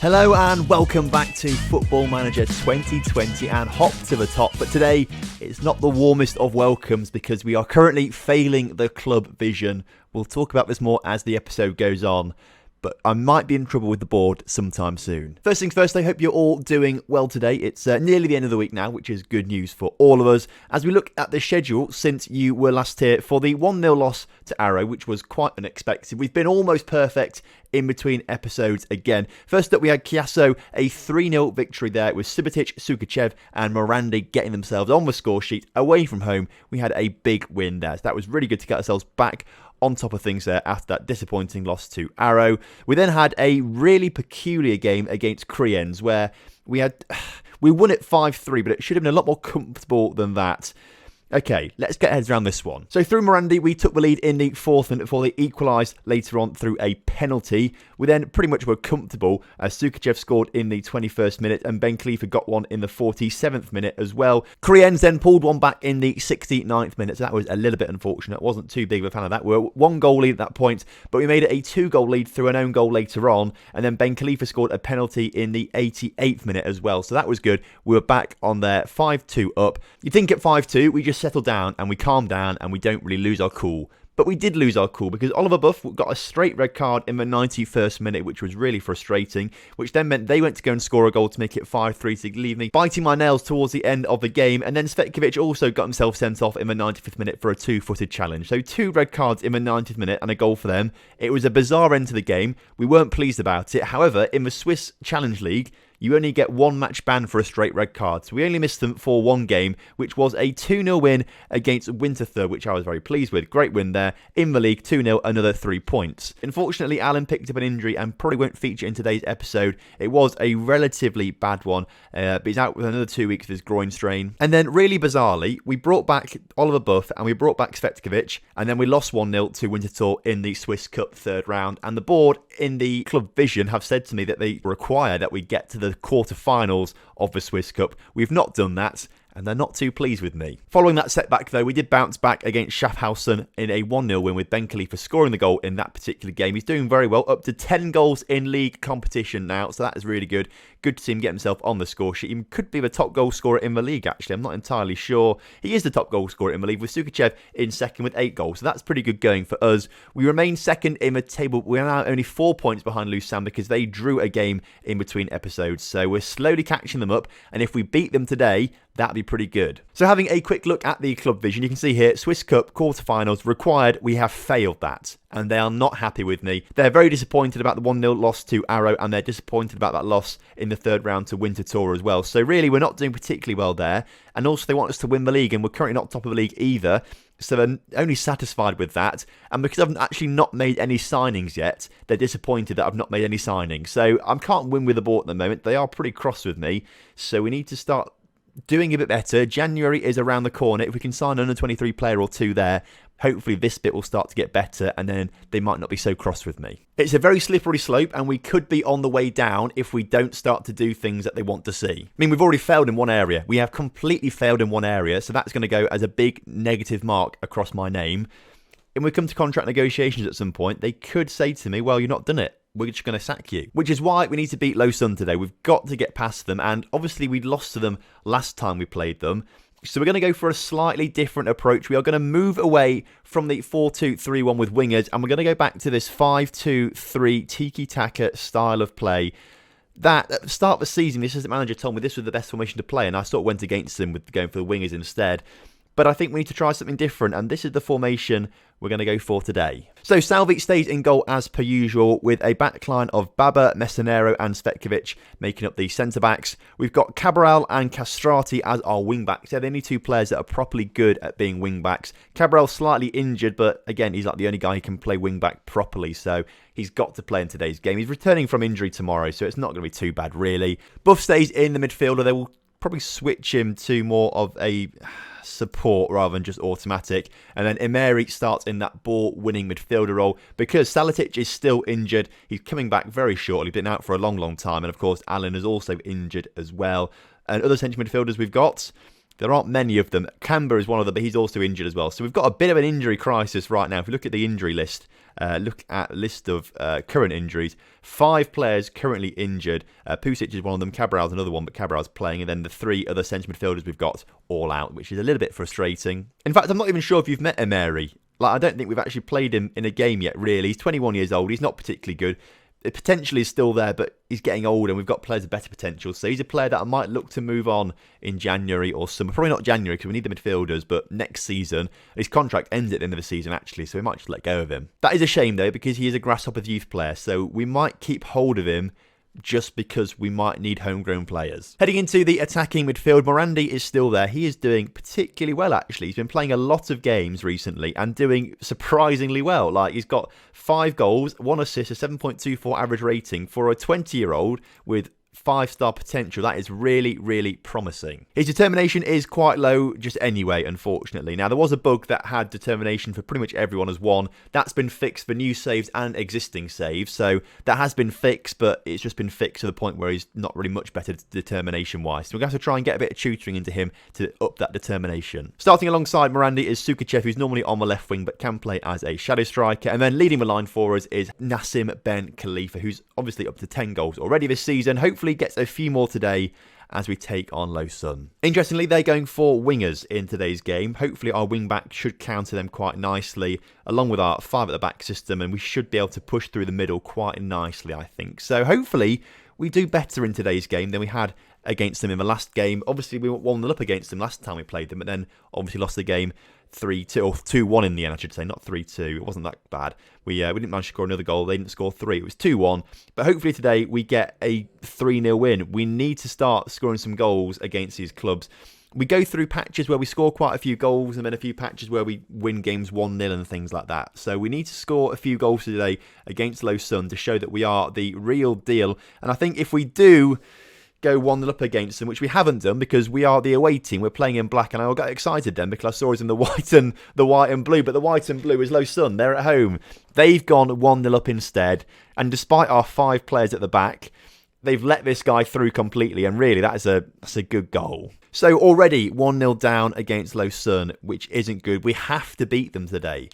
Hello and welcome back to Football Manager 2020 and hop to the top. But today it's not the warmest of welcomes because we are currently failing the club vision. We'll talk about this more as the episode goes on, but I might be in trouble with the board sometime soon. First things first, I hope you're all doing well today. It's nearly the end of the week now, which is good news for all of us. As we look at the schedule since you were last here for the 1-0 loss to Arrow, which was quite unexpected. We've been almost perfect in between episodes again. First up, we had Chiasso, a 3-0 victory there with Subotic, Sukachev and Morandi getting themselves on the score sheet away from home. We had a big win there. So that was really good to get ourselves back on top of things there after that disappointing loss to Arrow. We then had a really peculiar game against Kriens where we won it 5-3, but it should have been a lot more comfortable than that. Okay, let's get heads around this one. So through Morandi, we took the lead in the 4th minute before they equalised later on through a penalty. We then pretty much were comfortable as Sukachev scored in the 21st minute and Ben Khalifa got one in the 47th minute as well. Kriens then pulled one back in the 69th minute, so that was a little bit unfortunate. Wasn't too big of a fan of that. We were 1-goal lead at that point, but we made it a 2-goal lead through an own goal later on, and then Ben Khalifa scored a penalty in the 88th minute as well, so that was good. We were back on there 5-2 up. You'd think at 5-2 we just settle down and we calm down and we don't really lose our cool. But we did lose our cool because Oliver Buff got a straight red card in the 91st minute, which was really frustrating, which then meant they went to go and score a goal to make it 5-3 to leave me biting my nails towards the end of the game. And then Svetkovic also got himself sent off in the 95th minute for a 2-footed challenge. So 2 red cards in the 90th minute and a goal for them. It was a bizarre end to the game. We weren't pleased about it. However, in the Swiss Challenge League, you only get 1 match ban for a straight red card. So we only missed them for 1 game, which was a 2-0 win against Winterthur, which I was very pleased with. Great win there. In the league, 2-0, another 3 points. Unfortunately, Alan picked up an injury and probably won't feature in today's episode. It was a relatively bad one, but he's out with another 2 weeks of his groin strain. And then, really bizarrely, we brought back Oliver Buff and we brought back Svetkovic, and then we lost 1-0 to Winterthur in the Swiss Cup 3rd round. And the board in the club vision have said to me that they require that we get to the quarter-finals of the Swiss Cup. We've not done that, and they're not too pleased with me. Following that setback, though, we did bounce back against Schaffhausen in a 1-0 win with Ben Khalifa scoring the goal in that particular game. He's doing very well, up to 10 goals in league competition now, so that is really good. Good to see him get himself on the score sheet. He could be the top goal scorer in the league, actually. I'm not entirely sure. He is the top goal scorer in the league, with Sukachev in second with 8 goals, so that's pretty good going for us. We remain second in the table. We're now only 4 points behind Lausanne because they drew a game in between episodes, so we're slowly catching them up, and if we beat them today, that'd be pretty good. So having a quick look at the club vision, you can see here, Swiss Cup quarterfinals required. We have failed that, and they are not happy with me. They're very disappointed about the 1-0 loss to Arrow, and they're disappointed about that loss in the 3rd round to Winterthur as well. So really, we're not doing particularly well there, and also they want us to win the league, and we're currently not top of the league either. So they're only satisfied with that. And because I've actually not made any signings yet, they're disappointed that I've not made any signings. So I can't win with the board at the moment. They are pretty cross with me. So we need to start doing a bit better. January is around the corner. If we can sign an under-23 player or 2 there, hopefully this bit will start to get better and then they might not be so cross with me. It's a very slippery slope and we could be on the way down if we don't start to do things that they want to see. I mean, we've already failed in one area. We have completely failed in one area, so that's going to go as a big negative mark across my name. And we come to contract negotiations at some point, they could say to me, well, you've not done it. We're just going to sack you. Which is why we need to beat Lausanne today. We've got to get past them. And obviously we lost to them last time we played them. So we're going to go for a slightly different approach. We are going to move away from the 4-2-3-1 with wingers. And we're going to go back to this 5-2-3 tiki-taka style of play. That, at the start of the season, the assistant manager told me this was the best formation to play. And I sort of went against him with going for the wingers instead. But I think we need to try something different, and this is the formation we're going to go for today. So Salvi stays in goal as per usual, with a backline of Baba, Messinero and Svetkovic making up the centre-backs. We've got Cabral and Castrati as our wing-backs. They're the only 2 players that are properly good at being wing-backs. Cabral slightly injured, but again, he's like the only guy who can play wing-back properly, so he's got to play in today's game. He's returning from injury tomorrow, so it's not going to be too bad, really. Buff stays in the midfielder. They will probably switch him to more of a support rather than just automatic. And then Emery starts in that ball-winning midfielder role because Salatic is still injured. He's coming back very shortly, been out for a long, long time. And of course, Allen is also injured as well. And other central midfielders we've got, There aren't many of them. Canberra is one of them, but he's also injured as well. So we've got a bit of an injury crisis right now. If we look at the injury list, look at a list of current injuries. 5 players currently injured. Pusic is one of them. Cabral's another one, but Cabral's playing. And then the 3 other centre midfielders we've got all out, which is a little bit frustrating. In fact, I'm not even sure if you've met Emery. I don't think we've actually played him in a game yet, really. He's 21 years old. He's not particularly good. The potential is still there, but he's getting older and we've got players with better potential. So he's a player that I might look to move on in January or summer. Probably not January because we need the midfielders, but next season. His contract ends at the end of the season, actually, so we might just let go of him. That is a shame, though, because he is a Grasshoppers youth player, so we might keep hold of him just because we might need homegrown players. Heading into the attacking midfield, Morandi is still there. He is doing particularly well, actually. He's been playing a lot of games recently and doing surprisingly well. Like, he's got 5 goals, 1 assist, a 7.24 average rating for a 20-year-old with 5-star potential. That is really, really promising. His determination is quite low just anyway, unfortunately. Now, there was a bug that had determination for pretty much everyone as 1. That's been fixed for new saves and existing saves. So that has been fixed, but it's just been fixed to the point where he's not really much better determination-wise. So we're going to have to try and get a bit of tutoring into him to up that determination. Starting alongside Morandi is Sukachev, who's normally on the left wing, but can play as a shadow striker. And then leading the line for us is Nassim Ben Khalifa, who's obviously up to 10 goals already this season. Hopefully gets a few more today as we take on Lausanne. Interestingly, they're going for wingers in today's game. Hopefully our wing back should counter them quite nicely, along with our 5 at the back system, and we should be able to push through the middle quite nicely, I think. So hopefully we do better in today's game than we had against them in the last game. Obviously, we were 1-0 up against them last time we played them, but then obviously lost the game 3-2, or 2-1 in the end, I should say, not 3-2. It wasn't that bad. We didn't manage to score another goal. They didn't score 3. It was 2-1. But hopefully today we get a 3-0 win. We need to start scoring some goals against these clubs. We go through patches where we score quite a few goals and then a few patches where we win games 1-0 and things like that. So we need to score a few goals today against Lausanne to show that we are the real deal. And I think if we do go 1-0 up against them, which we haven't done because we are the away team. We're playing in black, and I got excited then because I saw us in the white and blue. But the white and blue is Lausanne. They're at home. They've gone 1-0 up instead, and despite our 5 players at the back, they've let this guy through completely. And really, that's a good goal. So already 1-0 down against Lausanne, which isn't good. We have to beat them today.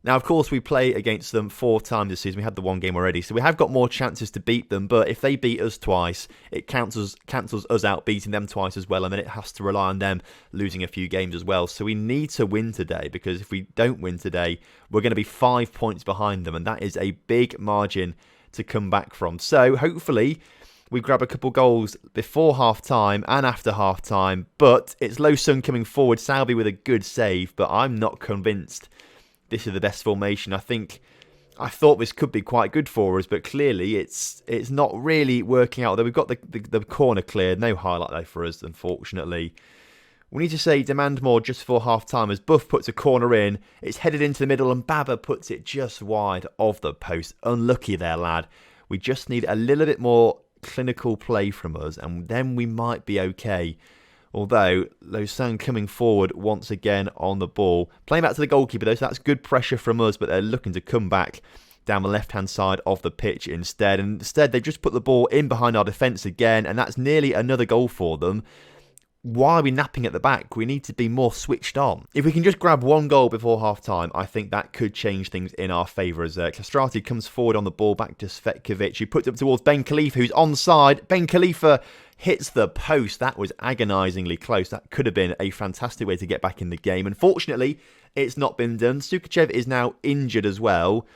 Now, of course, we play against them 4 times this season. We had the 1 game already, so we have got more chances to beat them. But if they beat us twice, it cancels us out beating them twice as well, and then it has to rely on them losing a few games as well. So we need to win today, because if we don't win today, we're going to be 5 points behind them, and that is a big margin to come back from. So hopefully we grab a couple goals before half-time and after half-time. But it's Lausanne coming forward, Salby with a good save, but I'm not convinced this is the best formation. I thought this could be quite good for us, but clearly it's not really working out. Although we've got the corner cleared, no highlight though for us, unfortunately. We need to say demand more just before half-time as Buff puts a corner in. It's headed into the middle and Baba puts it just wide of the post. Unlucky there, lad. We just need a little bit more clinical play from us, and then we might be okay. Although, Lausanne coming forward once again on the ball. Playing back to the goalkeeper though, so that's good pressure from us, but they're looking to come back down the left-hand side of the pitch instead. And instead, they just put the ball in behind our defence again, and that's nearly another goal for them. Why are we napping at the back? We need to be more switched on. If we can just grab 1 goal before half-time, I think that could change things in our favour as Castrati comes forward on the ball back to Svetkovic, who puts it up towards Ben Khalifa, who's onside. Ben Khalifa hits the post. That was agonisingly close. That could have been a fantastic way to get back in the game. Unfortunately, it's not been done. Sukachev is now injured as well,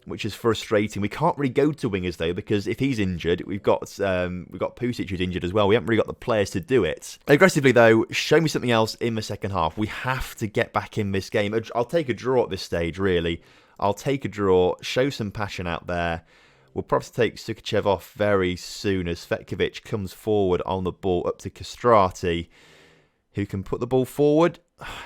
which is frustrating. We can't really go to wingers though, because if he's injured, we've got Pusic who's injured as well. We haven't really got the players to do it. Aggressively though, show me something else in the second half. We have to get back in this game. I'll take a draw at this stage, really. I'll take a draw, show some passion out there. We'll probably take Sukachev off very soon as Svetkovic comes forward on the ball up to Castrati, who can put the ball forward.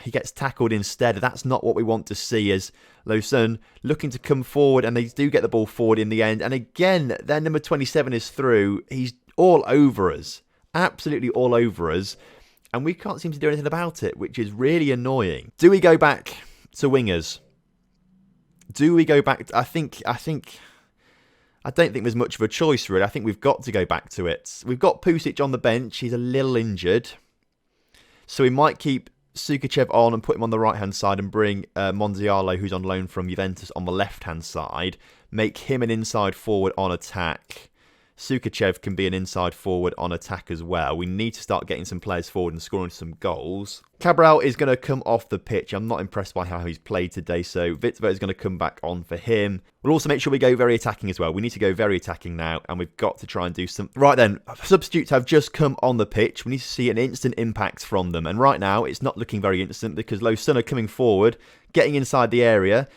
He gets tackled instead. That's not what we want to see, as Lausanne looking to come forward, and they do get the ball forward in the end. And again, their number 27 is through. He's all over us. Absolutely all over us. And we can't seem to do anything about it, which is really annoying. Do we go back to wingers? Do we go back? I don't think there's much of a choice, really. I think we've got to go back to it. We've got Pusic on the bench. He's a little injured. So we might keep Sukachev on and put him on the right-hand side and bring Mondialo, who's on loan from Juventus, on the left-hand side. Make him an inside forward on attack. Sukachev can be an inside forward on attack as well. We need to start getting some players forward and scoring some goals. Cabral is going to come off the pitch. I'm not impressed by how he's played today, so Vitva is going to come back on for him. We'll also make sure we go very attacking as well. We need to go very attacking now, and we've got to try and do some... Right then, substitutes have just come on the pitch. We need to see an instant impact from them, and right now it's not looking very instant because Lausanne are coming forward, getting inside the area.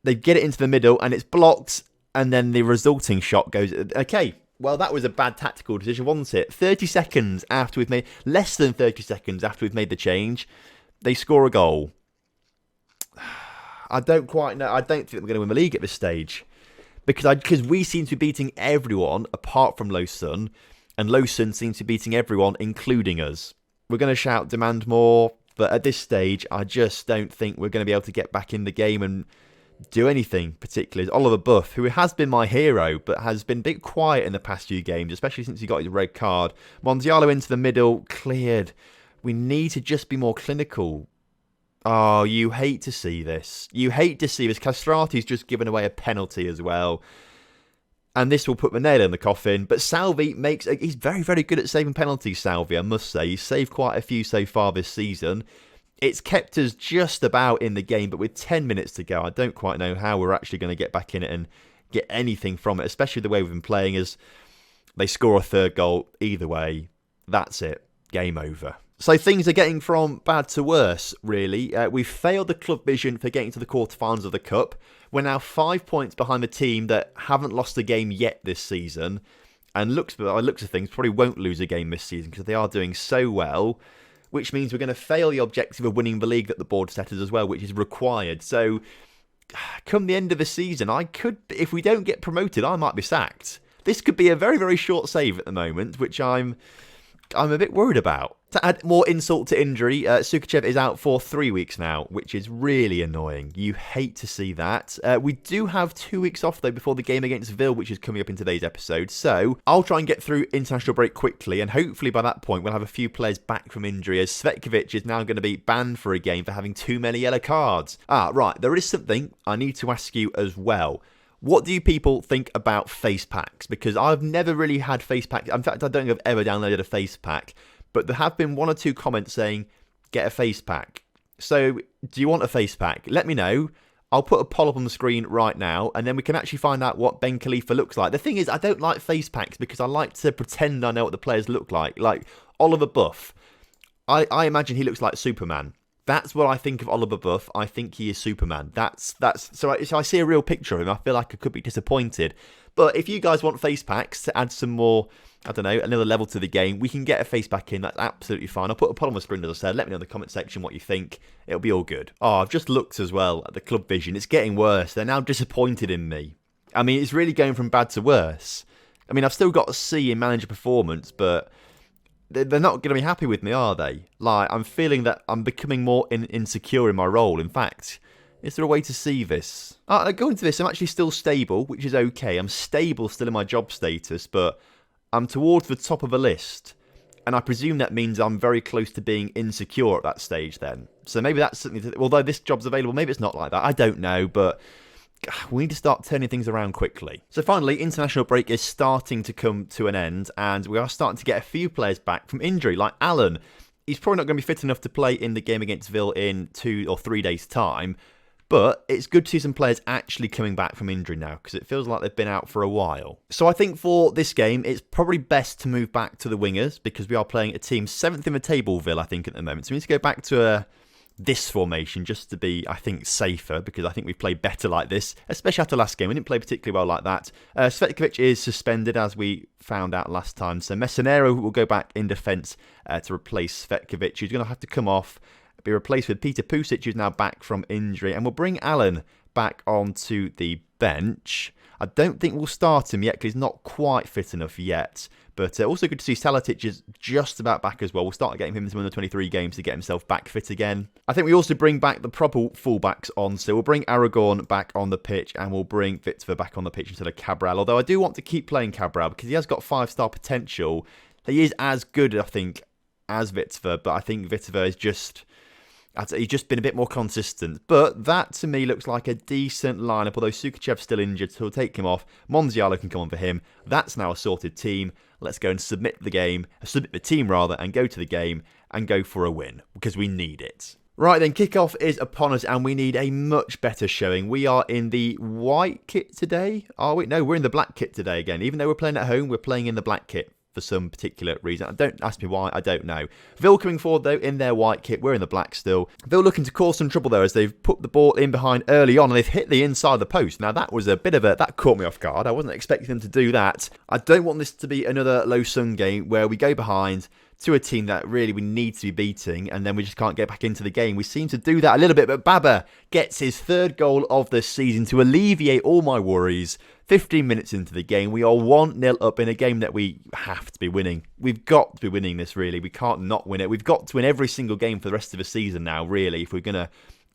They get it into the middle, and it's blocked, and then the resulting shot goes... Okay. Well, that was a bad tactical decision, wasn't it? 30 seconds after we've made... Less than 30 seconds after we've made the change, they score a goal. I don't quite know. I don't think we're going to win the league at this stage. Because we seem to be beating everyone apart from Lausanne. And Lausanne seems to be beating everyone, including us. We're going to shout, demand more. But at this stage, I just don't think we're going to be able to get back in the game and... do anything particularly. Oliver Buff, who has been my hero but has been a bit quiet in the past few games, especially since he got his red card. Mondialo into the middle, cleared. We need to just be more clinical. Oh, you hate to see this. You hate to see this. Castrati's just given away a penalty as well. And this will put the nail in the coffin. But Salvi makes... He's very, very good at saving penalties, Salvi, I must say. He's saved quite a few so far this season. It's kept us just about in the game, but with 10 minutes to go, I don't quite know how we're actually going to get back in it and get anything from it, especially the way we've been playing as they score a third goal. Either way, that's it. Game over. So things are getting from bad to worse, really. We've failed the club vision for getting to the quarterfinals of the Cup. We're now 5 points behind the team that haven't lost a game yet this season. And by looks of things, probably won't lose a game this season because they are doing so well. Which means we're going to fail the objective of winning the league that the board set us as well, which is required. So, come the end of the season, if we don't get promoted, I might be sacked. This could be a very, very short save at the moment, which I'm a bit worried about. To add more insult to injury, Sukachev is out for 3 weeks now, which is really annoying. You hate to see that. We do have 2 weeks off, though, before the game against Ville, which is coming up in today's episode. So I'll try and get through international break quickly, and hopefully by that point we'll have a few players back from injury, as Svetkovic is now going to be banned for a game for having too many yellow cards. Right, there is something I need to ask you as well. What do you people think about face packs? Because I've never really had face packs. In fact, I don't think I've ever downloaded a face pack. But there have been 1 or 2 comments saying, get a face pack. So, do you want a face pack? Let me know. I'll put a poll up on the screen right now, and then we can actually find out what Ben Khalifa looks like. The thing is, I don't like face packs because I like to pretend I know what the players look like. Like Oliver Buff. I imagine he looks like Superman. That's what I think of Oliver Buff. I think he is Superman. So I see a real picture of him. I feel like I could be disappointed. But if you guys want face packs to add some more, I don't know, another level to the game, we can get a face pack in. That's absolutely fine. I'll put a poll on the screen, as I said. Let me know in the comment section what you think. It'll be all good. Oh, I've just looked as well at the club vision. It's getting worse. They're now disappointed in me. I mean, it's really going from bad to worse. I mean, I've still got a C in manager performance, but they're not going to be happy with me, are they? Like, I'm feeling that I'm becoming more insecure in my role. In fact, is there a way to see this? Going to this, I'm actually still stable, which is okay. I'm stable still in my job status, but I'm towards the top of a list. And I presume that means I'm very close to being insecure at that stage then. So maybe that's something, although this job's available, maybe it's not like that. I don't know, but we need to start turning things around quickly. So finally, international break is starting to come to an end, and we are starting to get a few players back from injury, like Alan. He's probably not going to be fit enough to play in the game against Ville in 2 or 3 days' time, but it's good to see some players actually coming back from injury now, because it feels like they've been out for a while. So I think for this game, it's probably best to move back to the wingers, because we are playing a team 7th in the table, Ville, I think, at the moment. So we need to go back to this formation just to be, I think, safer, because I think we've played better like this, especially after last game. We didn't play particularly well like that. Svetkovic is suspended, as we found out last time, so Messinero will go back in defence to replace Svetkovic, who's going to have to come off, be replaced with Peter Pusic, who's now back from injury, and we'll bring Alan back onto the bench. I don't think we'll start him yet because he's not quite fit enough yet. But also good to see Salatic is just about back as well. We'll start getting him into under 23 games to get himself back fit again. I think we also bring back the proper fullbacks on. So we'll bring Aragon back on the pitch and we'll bring Vitva back on the pitch instead of Cabral. Although I do want to keep playing Cabral because he has got 5-star potential. He is as good, I think, as Viteva, but I think Viteva is he's just been a bit more consistent. But that, to me, looks like a decent lineup, although Sukachev's still injured, so we'll take him off. Monzialo can come on for him. That's now a sorted team. Let's go and submit the team, and go to the game and go for a win, because we need it. Right then, kickoff is upon us, and we need a much better showing. We are in the white kit today, are we? No, we're in the black kit today again. Even though we're playing at home, we're playing in the black kit for some particular reason. Don't ask me why, I don't know. Ville coming forward, though, in their white kit. We're in the black still. Ville looking to cause some trouble there as they've put the ball in behind early on, and they've hit the inside of the post. Now, that was that caught me off guard. I wasn't expecting them to do that. I don't want this to be another Lausanne game where we go behind to a team that really we need to be beating, and then we just can't get back into the game. We seem to do that a little bit, but Baba gets his third goal of the season to alleviate all my worries. 15 minutes into the game, we are 1-0 up in a game that we have to be winning. We've got to be winning this, really. We can't not win it. We've got to win every single game for the rest of the season now, really, if we're going to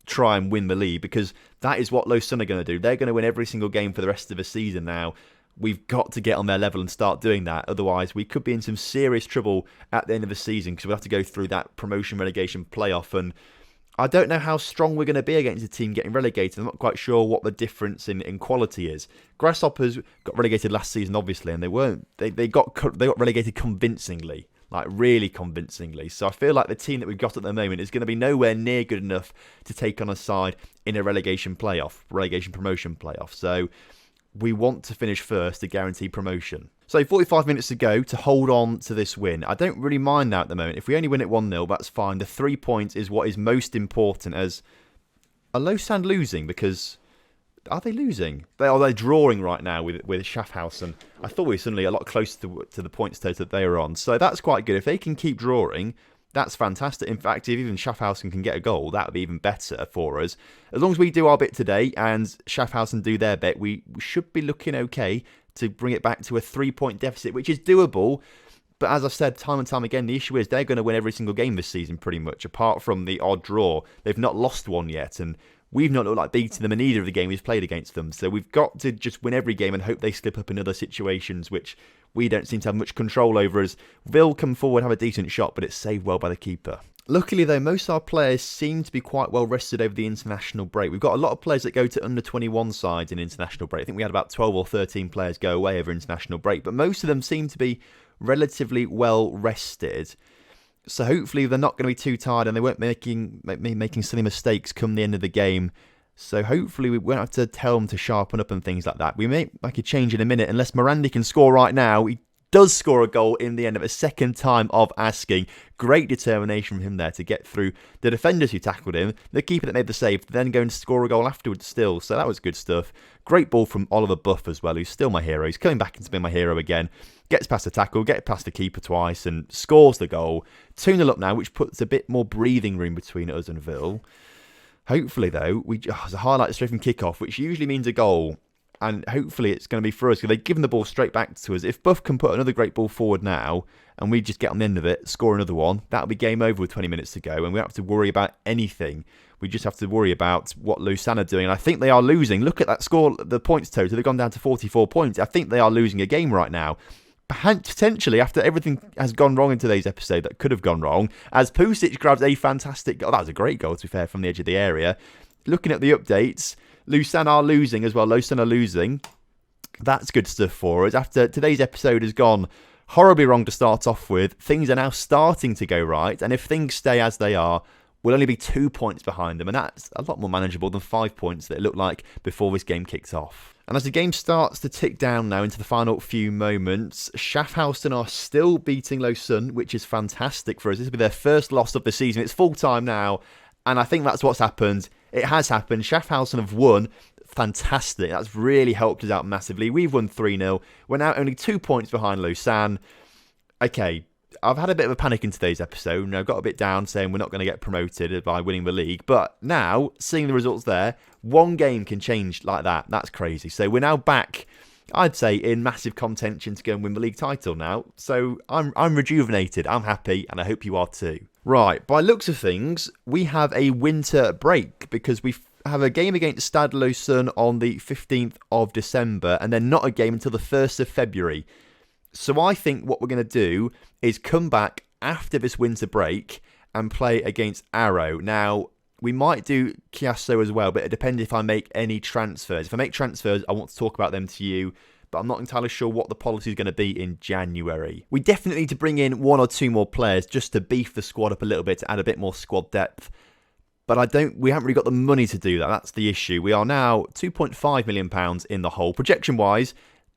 try and win the league, because that is what Lausanne are going to do. They're going to win every single game for the rest of the season now. We've got to get on their level and start doing that. Otherwise, we could be in some serious trouble at the end of the season, because we'll have to go through that promotion relegation playoff. And I don't know how strong we're going to be against a team getting relegated. I'm not quite sure what the difference in quality is. Grasshoppers got relegated last season, obviously, and they got relegated convincingly, like really convincingly. So I feel like the team that we've got at the moment is going to be nowhere near good enough to take on a side in a relegation promotion playoff. So we want to finish first to guarantee promotion. So 45 minutes to go to hold on to this win. I don't really mind that at the moment. If we only win it 1-0, that's fine. The 3 points is what is most important. As are Lausanne losing? Because are they losing? They're drawing right now with Schaffhausen. I thought we were suddenly a lot closer to the points total that they were on. So that's quite good. If they can keep drawing, that's fantastic. In fact, if even Schaffhausen can get a goal, that would be even better for us. As long as we do our bit today and Schaffhausen do their bit, we should be looking okay to bring it back to a 3-point deficit, which is doable. But as I've said time and time again, the issue is they're going to win every single game this season pretty much, apart from the odd draw. They've not lost one yet, and we've not looked like beating them in either of the games we've played against them. So we've got to just win every game and hope they slip up in other situations, which we don't seem to have much control over, as Ville come forward, have a decent shot, but it's saved well by the keeper. Luckily, though, most of our players seem to be quite well rested over the international break. We've got a lot of players that go to under-21 sides in international break. I think we had about 12 or 13 players go away over international break, but most of them seem to be relatively well rested. So hopefully they're not going to be too tired and they won't making silly mistakes come the end of the game. So hopefully we won't have to tell them to sharpen up and things like that. We may make a change in a minute unless Morandi can score right now. He does score a goal in the end of a second time of asking. Great determination from him there to get through the defenders who tackled him, the keeper that made the save, then go and score a goal afterwards still. So that was good stuff. Great ball from Oliver Buff as well, who's still my hero. He's coming back into being my hero again. Gets past the tackle, gets past the keeper twice and scores the goal. 2-0 up now, which puts a bit more breathing room between us and Ville. Hopefully, though, there's a highlight straight from kickoff, which usually means a goal. And hopefully it's going to be for us, because they've given the ball straight back to us. If Buff can put another great ball forward now, and we just get on the end of it, score another one, that'll be game over with 20 minutes to go, and we don't have to worry about anything. We just have to worry about what Lausanne are doing. And I think they are losing. Look at that score, the points total. They've gone down to 44 points. I think they are losing a game right now. Potentially, after everything has gone wrong in today's episode that could have gone wrong, as Pusic grabs a fantastic goal. That was a great goal, to be fair, from the edge of the area. Looking at the updates, Lausanne are losing as well. Lausanne are losing. That's good stuff for us. After today's episode has gone horribly wrong to start off with, things are now starting to go right. And if things stay as they are, we'll only be 2 points behind them. And that's a lot more manageable than 5 points that it looked like before this game kicked off. And as the game starts to tick down now into the final few moments, Schaffhausen are still beating Lausanne, which is fantastic for us. This will be their first loss of the season. It's full time now. And I think that's what's happened. It has happened. Schaffhausen have won. Fantastic. That's really helped us out massively. We've won 3-0. We're now only 2 points behind Lausanne. Okay, I've had a bit of a panic in today's episode, and I got a bit down saying we're not going to get promoted by winning the league. But now, seeing the results there, one game can change like that. That's crazy. So we're now back, I'd say, in massive contention to go and win the league title now. So I'm rejuvenated. I'm happy, and I hope you are too. Right, by looks of things, we have a winter break because we have a game against Stade Lausanne on the 15th of December and then not a game until the 1st of February. So I think what we're going to do is come back after this winter break and play against Arrow. Now, we might do Chiasso as well, but it depends if I make any transfers. If I make transfers, I want to talk about them to you, but I'm not entirely sure what the policy is going to be in January. We definitely need to bring in 1 or 2 more players just to beef the squad up a little bit, to add a bit more squad depth. But we haven't really got the money to do that. That's the issue. We are now £2.5 million in the hole. Projection-wise,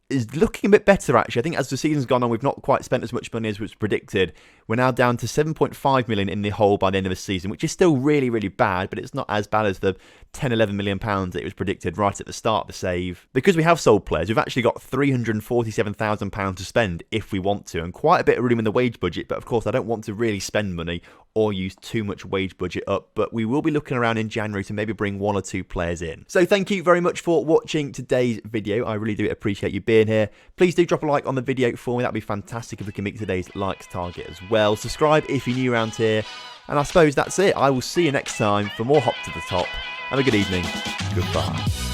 is looking a bit better, actually. I think as the season's gone on, we've not quite spent as much money as was predicted. We're now down to 7.5 million in the hole by the end of the season, which is still really, really bad, but it's not as bad as the 10, 11 million pounds that it was predicted right at the start of the save. Because we have sold players, we've actually got £347,000 to spend if we want to, and quite a bit of room in the wage budget, but of course I don't want to really spend money or use too much wage budget up, but we will be looking around in January to maybe bring 1 or 2 players in. So thank you very much for watching today's video. I really do appreciate you being here. Please do drop a like on the video for me. That'd be fantastic if we can meet today's likes target as well. Subscribe if you're new around here. And I suppose that's it. I will see you next time for more Hop to the Top. Have a good evening. Goodbye.